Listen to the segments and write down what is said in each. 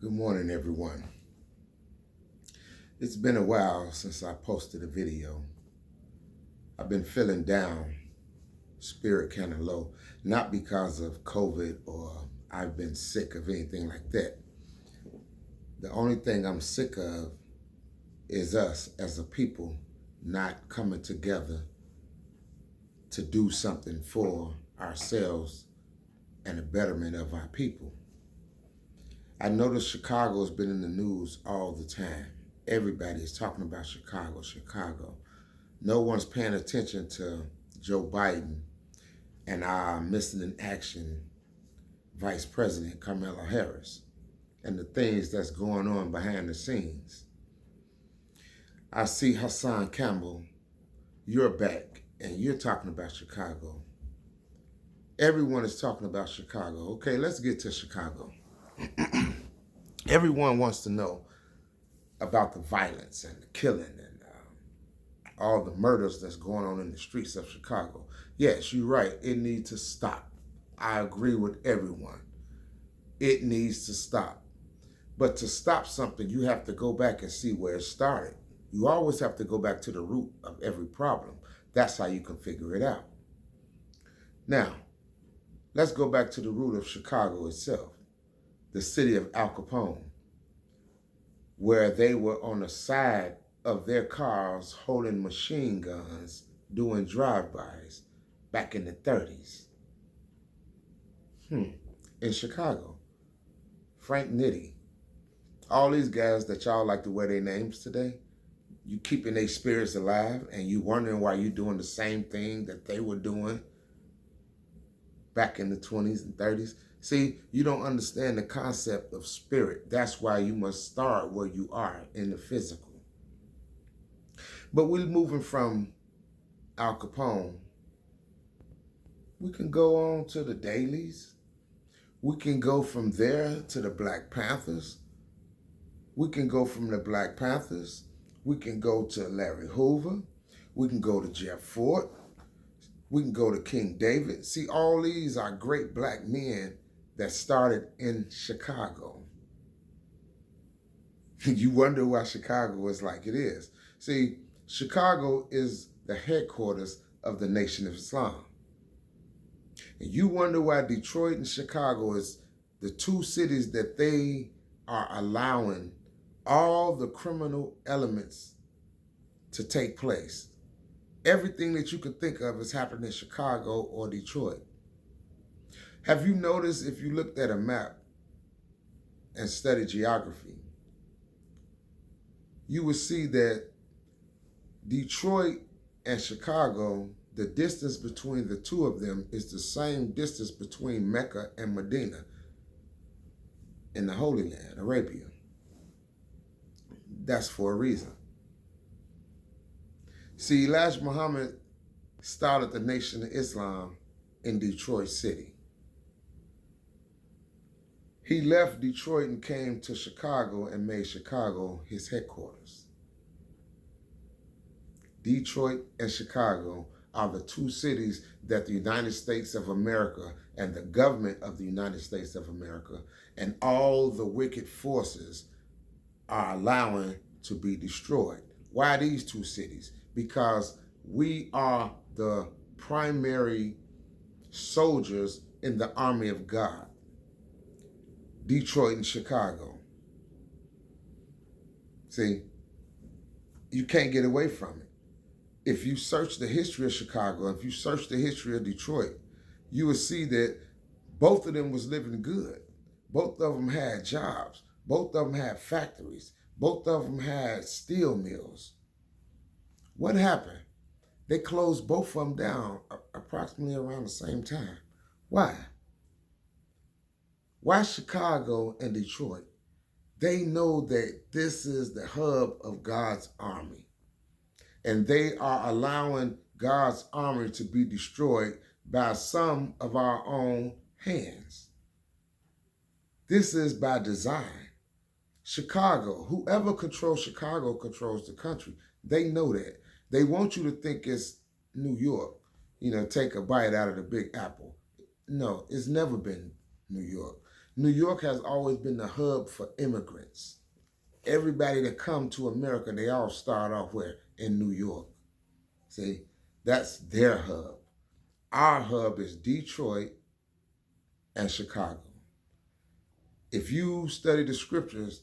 Good morning, everyone. It's been a while since I posted a video. I've been feeling down, spirit kind of low, not because of COVID or I've been sick of anything like that. The only thing I'm sick of is us as a people not coming together to do something for ourselves and the betterment of our people. I notice Chicago's been in the news all the time. Everybody is talking about Chicago, Chicago. No one's paying attention to Joe Biden and our missing in action Vice President Kamala Harris and the things that's going on behind the scenes. I see Hassan Campbell, you're back and you're talking about Chicago. Everyone is talking about Chicago. Okay, let's get to Chicago. Everyone wants to know about the violence and the killing and all the murders that's going on in the streets of Chicago. Yes, you're right. It needs to stop. I agree with everyone. It needs to stop. But to stop something, you have to go back and see where it started. You always have to go back to the root of every problem. That's how you can figure it out. Now, let's go back to the root of Chicago itself, the city of Al Capone, where they were on the side of their cars holding machine guns, doing drive-bys back in the 30s. In Chicago, Frank Nitti, all these guys that y'all like to wear their names today, you keeping their spirits alive and you wondering why you doing the same thing that they were doing back in the 20s and 30s. See, you don't understand the concept of spirit. That's why you must start where you are in the physical. But we're moving from Al Capone. We can go on to the dailies. We can go from there to the Black Panthers. We can go from the Black Panthers. We can go to Larry Hoover. We can go to Jeff Fort. We can go to King David. See, all these are great black men that started in Chicago. You wonder why Chicago is like it is. See, Chicago is the headquarters of the Nation of Islam. And you wonder why Detroit and Chicago is the two cities that they are allowing all the criminal elements to take place. Everything that you could think of is happening in Chicago or Detroit. Have you noticed if you looked at a map and studied geography, you would see that Detroit and Chicago, the distance between the two of them is the same distance between Mecca and Medina in the Holy Land, Arabia. That's for a reason. See, Elijah Muhammad started the Nation of Islam in Detroit City. He left Detroit and came to Chicago and made Chicago his headquarters. Detroit and Chicago are the two cities that the United States of America and the government of the United States of America and all the wicked forces are allowing to be destroyed. Why these two cities? Because we are the primary soldiers in the army of God. Detroit and Chicago. See, you can't get away from it. If you search the history of Chicago, if you search the history of Detroit, you will see that both of them was living good. Both of them had jobs. Both of them had factories. Both of them had steel mills. What happened? They closed both of them down approximately around the same time. Why? Why Chicago and Detroit? They know that this is the hub of God's army. And they are allowing God's army to be destroyed by some of our own hands. This is by design. Chicago, whoever controls Chicago controls the country. They know that. They want you to think it's New York, take a bite out of the Big Apple. No, it's never been New York. New York has always been the hub for immigrants. Everybody that come to America, they all start off where? In New York. See, that's their hub. Our hub is Detroit and Chicago. If you study the scriptures,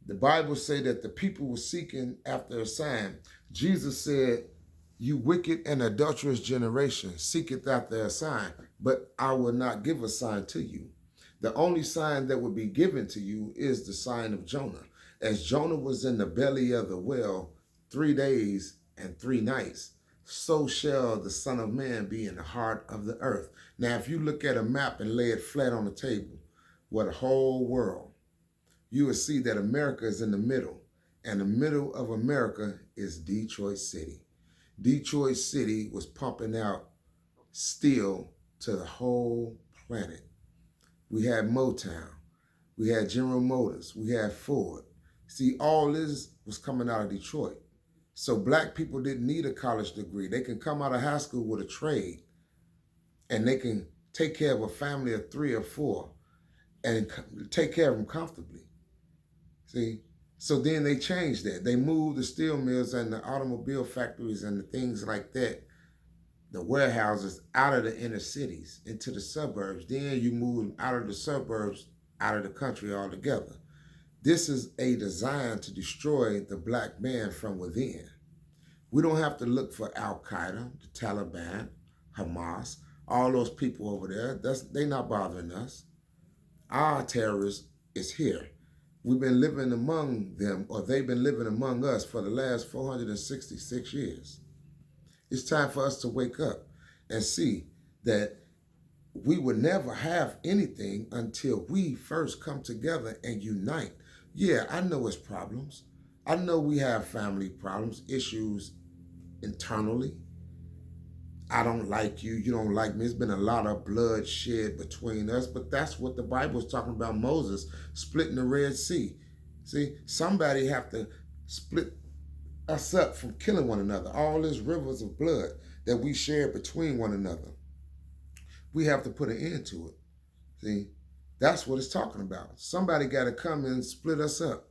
the Bible say that the people were seeking after a sign. Jesus said, "You wicked and adulterous generation seeketh after a sign, but I will not give a sign to you." The only sign that will be given to you is the sign of Jonah. As Jonah was in the belly of the whale 3 days and 3 nights, so shall the Son of Man be in the heart of the earth. Now, if you look at a map and lay it flat on the table, what the whole world, you will see that America is in the middle. And the middle of America is Detroit City. Detroit City was pumping out steel to the whole planet. We had Motown. We had General Motors. We had Ford. See, all this was coming out of Detroit. So black people didn't need a college degree. They can come out of high school with a trade, and they can take care of a family of 3 or 4 and take care of them comfortably. See? So then they changed that. They moved the steel mills and the automobile factories and the things like that, the warehouses, out of the inner cities into the suburbs. Then you move them out of the suburbs, out of the country altogether. This is a design to destroy the black man from within. We don't have to look for Al-Qaeda, the Taliban, Hamas, all those people over there. They're not bothering us. Our terrorists is here. We've been living among them, or they've been living among us for the last 466 years. It's time for us to wake up and see that we would never have anything until we first come together and unite. Yeah, I know it's problems. I know we have family problems, issues internally. I don't like you, you don't like me. It's been a lot of blood shed between us, but that's what the Bible is talking about, Moses splitting the Red Sea. See, somebody have to split us up from killing one another. All these rivers of blood that we share between one another. We have to put an end to it. See, that's what it's talking about. Somebody got to come and split us up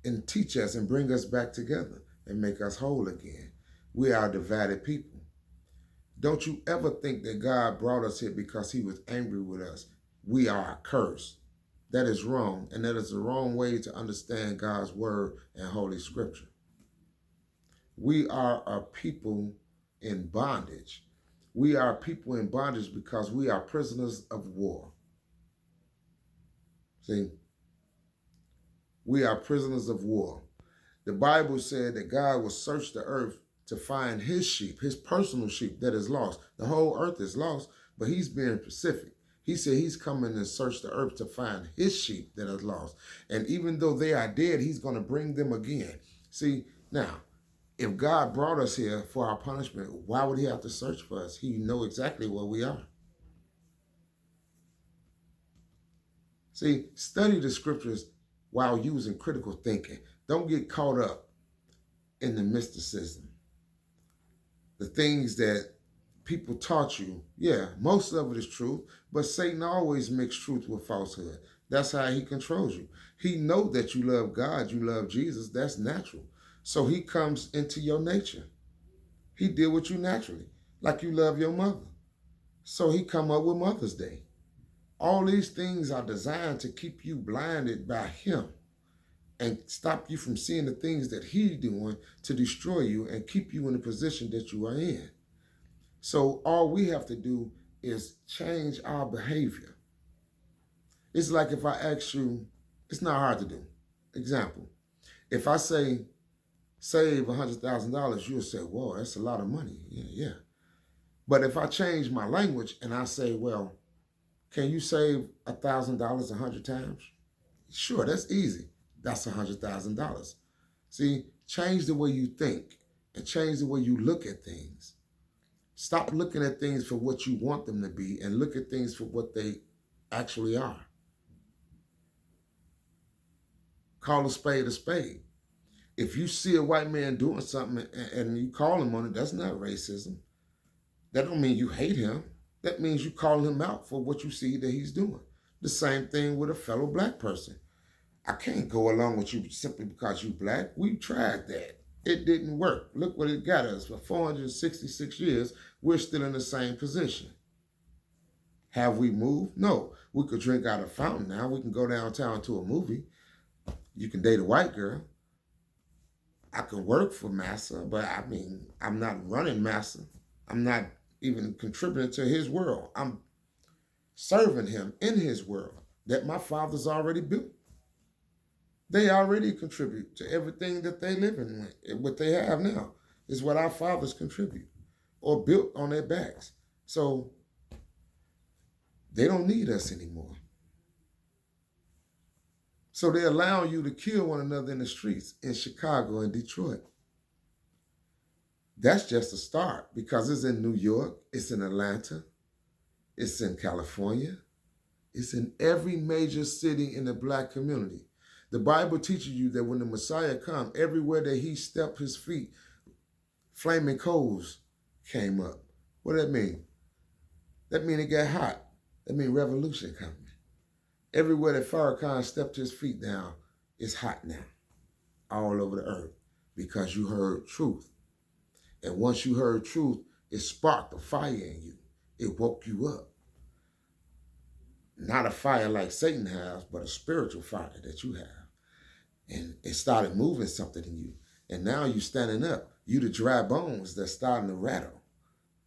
and teach us and bring us back together and make us whole again. We are a divided people. Don't you ever think that God brought us here because he was angry with us. We are a curse. That is wrong, and that is the wrong way to understand God's word and Holy Scripture. We are a people in bondage. We are people in bondage because we are prisoners of war. See, we are prisoners of war. The Bible said that God will search the earth to find his sheep, his personal sheep that is lost. The whole earth is lost, but he's being specific. He said he's coming to search the earth to find his sheep that is lost. And even though they are dead, he's going to bring them again. See, now, if God brought us here for our punishment, why would he have to search for us? He knows exactly where we are. See, study the scriptures while using critical thinking. Don't get caught up in the mysticism. The things that people taught you, yeah, most of it is truth, but Satan always mixes truth with falsehood. That's how he controls you. He knows that you love God, you love Jesus. That's natural. So he comes into your nature. He deal with you naturally, like you love your mother. So he come up with Mother's Day. All these things are designed to keep you blinded by him and stop you from seeing the things that he's doing to destroy you and keep you in the position that you are in. So all we have to do is change our behavior. It's like if I ask you, it's not hard to do. Example, if I say, save $100,000, you'll say, whoa, that's a lot of money. Yeah. But if I change my language and I say, well, can you save $1,000 100 times? Sure, that's easy. That's $100,000. See, change the way you think and change the way you look at things. Stop looking at things for what you want them to be and look at things for what they actually are. Call a spade a spade. If you see a white man doing something and you call him on it, that's not racism. That don't mean you hate him. That means you call him out for what you see that he's doing. The same thing with a fellow black person. I can't go along with you simply because you black. We tried that. It didn't work. Look what it got us. For 466 years, we're still in the same position. Have we moved? No. We could drink out of a fountain now. We can go downtown to a movie. You can date a white girl. I can work for Massa, but I mean, I'm not running Massa. I'm not even contributing to his world. I'm serving him in his world that my fathers already built. They already contribute to everything that they live in. What they have now is what our fathers contribute or built on their backs. So they don't need us anymore. So they allow you to kill one another in the streets in Chicago and Detroit. That's just a start because it's in New York, it's in Atlanta, it's in California, it's in every major city in the black community. The Bible teaches you that when the Messiah comes, everywhere that he stepped his feet, flaming coals came up. What does that mean? That means it got hot. That means revolution coming. Everywhere that Farrakhan stepped his feet down, it's hot now, all over the earth, because you heard truth. And once you heard truth, it sparked a fire in you. It woke you up. Not a fire like Satan has, but a spiritual fire that you have. And it started moving something in you. And now you standing up. You the dry bones that's starting to rattle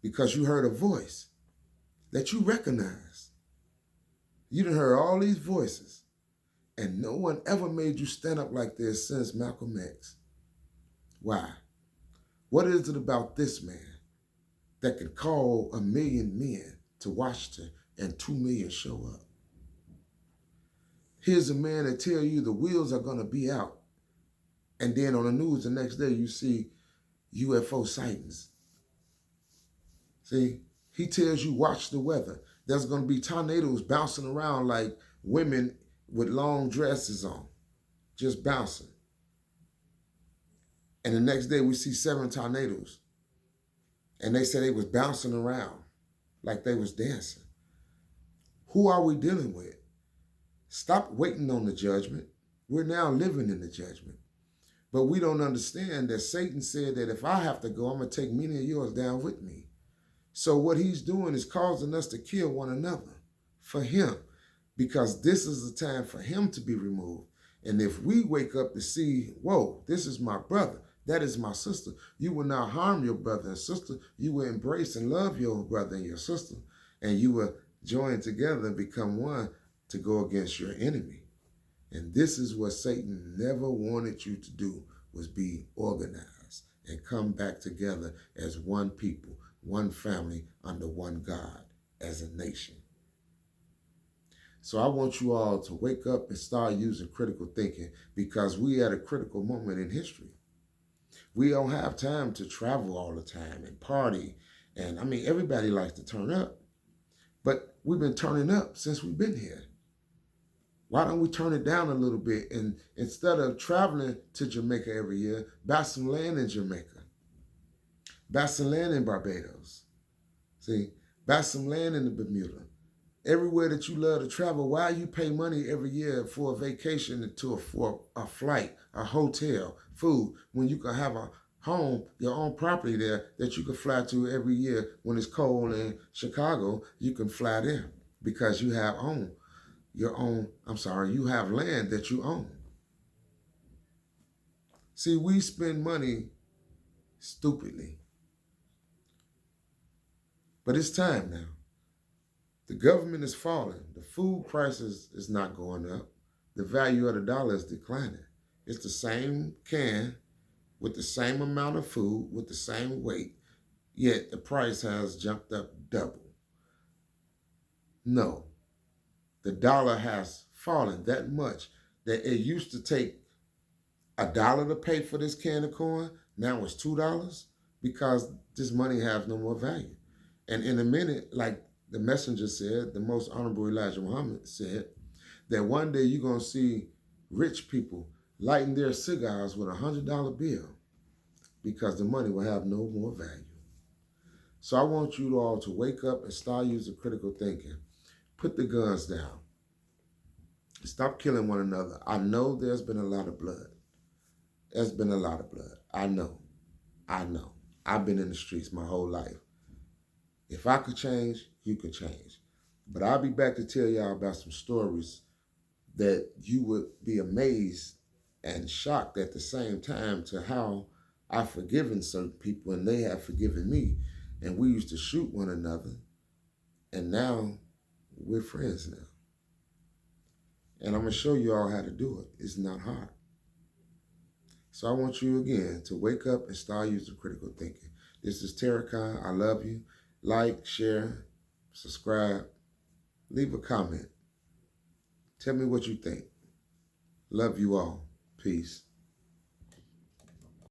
because you heard a voice that you recognize. You done heard all these voices, and no one ever made you stand up like this since Malcolm X. Why? What is it about this man that can call 1 million men to Washington and 2 million show up? Here's a man that tell you the wheels are gonna be out, and then on the news the next day you see UFO sightings. See, he tells you watch the weather. There's gonna be tornadoes bouncing around like women with long dresses on, just bouncing. And the next day we see 7 tornadoes. And they said they was bouncing around like they was dancing. Who are we dealing with? Stop waiting on the judgment. We're now living in the judgment. But we don't understand that Satan said that if I have to go, I'm going to take many of yours down with me. So what he's doing is causing us to kill one another for him, because this is the time for him to be removed. And if we wake up to see, whoa, this is my brother, that is my sister, you will not harm your brother and sister. You will embrace and love your brother and your sister, and you will join together and become one to go against your enemy. And this is what Satan never wanted you to do, was be organized and come back together as one people, one family under one God, as a nation. So I want you all to wake up and start using critical thinking, because we at a critical moment in history. We don't have time to travel all the time and party. And I mean, everybody likes to turn up, but we've been turning up since we've been here. Why don't we turn it down a little bit, and instead of traveling to Jamaica every year, buy some land in Jamaica, buy some land in Barbados, see, buy some land in the Bermuda. Everywhere that you love to travel, why you pay money every year for a vacation, for a flight, a hotel, food, when you can have a home, your own property there that you can fly to every year when it's cold in Chicago? You can fly there because you have you have land that you own. See, we spend money stupidly. But it's time now. The government is falling. The food prices is not going up. The value of the dollar is declining. It's the same can with the same amount of food, with the same weight, yet the price has jumped up double. No, the dollar has fallen that much that it used to take $1 to pay for this can of corn. Now it's $2 because this money has no more value. And in a minute, like the messenger said, the most honorable Elijah Muhammad said, that one day you're going to see rich people lighting their cigars with $100 bill because the money will have no more value. So I want you all to wake up and start using critical thinking. Put the guns down. Stop killing one another. I know there's been a lot of blood. There's been a lot of blood. I know. I know. I've been in the streets my whole life. If I could change, you could change. But I'll be back to tell y'all about some stories that you would be amazed and shocked at the same time to how I've forgiven certain people and they have forgiven me. And we used to shoot one another, and now we're friends now. And I'm going to show you all how to do it. It's not hard. So I want you again to wake up and start using critical thinking. This is Terracon. I love you. Like, share, subscribe, leave a comment. Tell me what you think. Love you all. Peace.